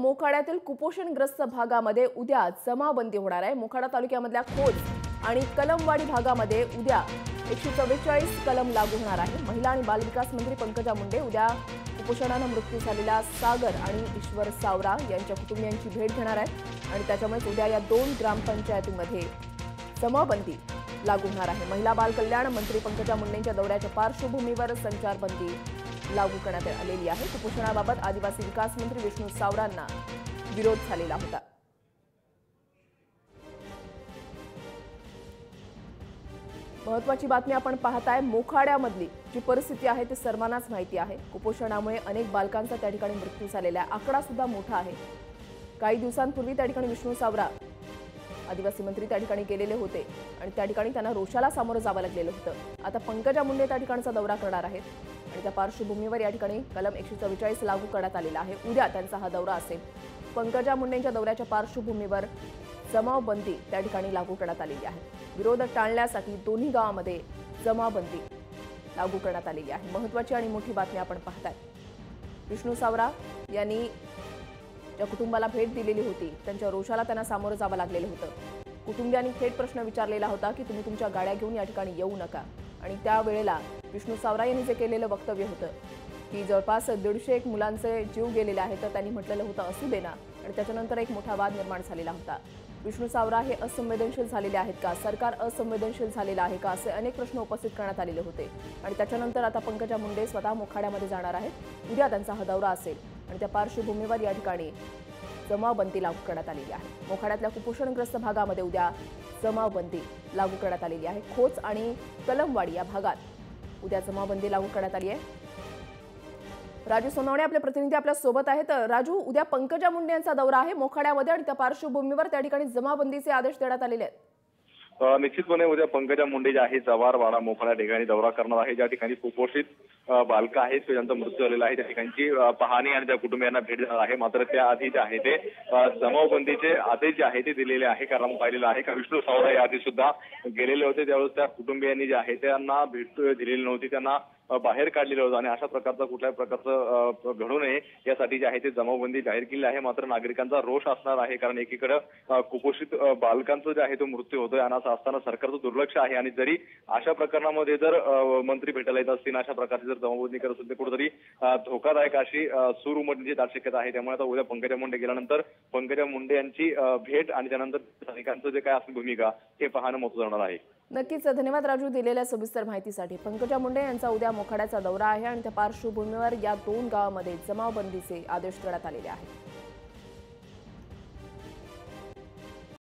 मोखाड्यातील कुपोषणग्रस्त भागामध्ये उद्या जमावबंदी होणार आहे। मोखाडा तालुक्यामधल्या खोज आणि कलमवाडी भागामध्ये उद्या 144 कलम लागू होणार आहे। महिला आणि बालविकास मंत्री पंकजा मुंडे उद्या कुपोषणाने मृत्यू झालेल्या सागर आणि ईश्वर सावरा यांच्या कुटुंबियांची भेट घेणार आहेत आणि त्याच्यामुळे उद्या या 2 ग्रामपंचायतींमध्ये जमावबंदी लागू होणार आहे। महिला बाल कल्याण मंत्री पंकजा मुंडेंच्या दौऱ्याच्या पार्श्वभूमीवर संचारबंदी लागू करण्यात आलेली आहे। कुपोषणाबाबत आदिवासी विकास मंत्री विष्णू सावरांना विरोध झालेला होता। महत्त्वाची बातमी आपण पाहताय। मोखाड्यामधली जी परिस्थिती आहे ती सर्वांनाच माहिती आहे। कुपोषणामुळे अनेक बालकांचा त्या ठिकाणी मृत्यू झालेला आहे। आकडा सुद्धा मोठा आहे। काही दिवसांपूर्वी त्या ठिकाणी विष्णू सावरा आदिवासी मंत्री त्या ठिकाणी गेलेले होते आणि त्या ठिकाणी त्यांना रोषाला सामोरं जावं लागलेलं होतं। आता पंकजा मुंडे त्या ठिकाणचा दौरा करणार आहेत आणि त्या पार्श्वभूमीवर या ठिकाणी कलम 144 लागू करण्यात आलेला आहे। उद्या त्यांचा हा दौरा असेल। पंकजा मुंडेंच्या दौऱ्याच्या पार्श्वभूमीवर जमावबंदी त्या ठिकाणी लागू करण्यात आलेली आहे। विरोध टाळण्यासाठी दोन्ही गावांमध्ये जमावबंदी लागू करण्यात आलेली आहे। महत्त्वाची आणि मोठी बातमी आपण पाहताय। विष्णू सावरा यांनी ज्या कुटुंबाला भेट दिलेली होती त्यांच्या रोषाला त्यांना सामोरं जावं लागलेलं होतं। कुटुंबियांनी थेट प्रश्न विचारलेला होता की तुम्ही तुमच्या गाड्या घेऊन या ठिकाणी येऊ नका आणि त्यावेळेला विष्णू सावरा यांनी जे केलेलं वक्तव्य होतं की जवळपास 150 मुलांचे जीव गेलेले आहेत, तर त्यांनी म्हटलेलं होतं असू दे ना, आणि त्याच्यानंतर एक मोठा वाद निर्माण झालेला होता। विष्णू सावरा हे असंवेदनशील झालेले आहेत का, सरकार असंवेदनशील झालेलं आहे का, असे अनेक प्रश्न उपस्थित करण्यात आलेले होते आणि त्याच्यानंतर आता पंकजा मुंडे स्वतः मोखाड्यामध्ये जाणार आहेत। उद्या त्यांचा हा दौरा असेल आणि त्या पार्श्वभूमीवर या ठिकाणी जमावबंदी लागू करण्यात आलेली आहे। मोखाड्यातल्या कुपोषणग्रस्त भागामध्ये उद्या जमावबंदी लागू करण्यात आलेली आहे। खोच आणि कलमवाडी या भागात उद्या जमावबंदी लागू करण्यात आली आहे। राजू सोनवणे आपले प्रतिनिधी आपल्या सोबत आहेत। राजू, उद्या पंकजा मुंडे यांचा दौरा आहे मोखाड्यामध्ये आणि त्या पार्श्वभूमीवर त्या ठिकाणी जमावबंदीचे आदेश देण्यात आलेले आहेत। निश्चितपणे उद्या पंकजा मुंडे जे आहे जव्हारवाडा मोखाडा ठिकाणी दौरा करणार आहे। ज्या ठिकाणी कुपोषित बालकं आहेत ज्यांचा मृत्यू झालेला आहे त्या ठिकाणची पाहणी आणि त्या कुटुंबियांना भेट देणार आहे। मात्र त्याआधी जे आहे ते जमावबंदीचे आदेश जे आहे ते दिलेले आहे। कारण पाहिलेलं आहे का विष्णू सावरा याआधी सुद्धा गेलेले होते, त्यावेळेस त्या कुटुंबियांनी जे आहे त्यांना भेट दिलेली नव्हती, त्यांना बाहेर काढलेलं होतं आणि अशा प्रकारचा कुठल्याही प्रकारचं घडू नये यासाठी जे आहे ते जमावबंदी जाहीर केली आहे। मात्र नागरिकांचा रोष असणार आहे, कारण एकीकडे कुपोषित बालकांचा जे आहे तो मृत्यू होतोय आणि असं असताना सरकारचं दुर्लक्ष आहे आणि जरी अशा प्रकरणामध्ये जर मंत्री भेटायला येत असतील, अशा प्रकारची जर जमावबंदी करत असेल ते कुठेतरी धोकादायक अशी सूर उमटण्याची दाट शक्यता आहे। त्यामुळे आता उद्या पंकजा मुंडे गेल्यानंतर पंकजा मुंडे यांची भेट आणि त्यानंतर स्थानिकांचं जे काय असेल भूमिका हे पाहणं महत्त्वाचं जाणार आहे। नक्कीच धन्यवाद राजू दिलेल्या सविस्तर माहितीसाठी। पंकजा मुंडे यांचा उद्या मोखाड्याचा दौरा आहे आणि त्या पार्श्वभूमीवर या 2 गावांमध्ये जमावबंदीचे आदेश देण्यात आलेले आहेत।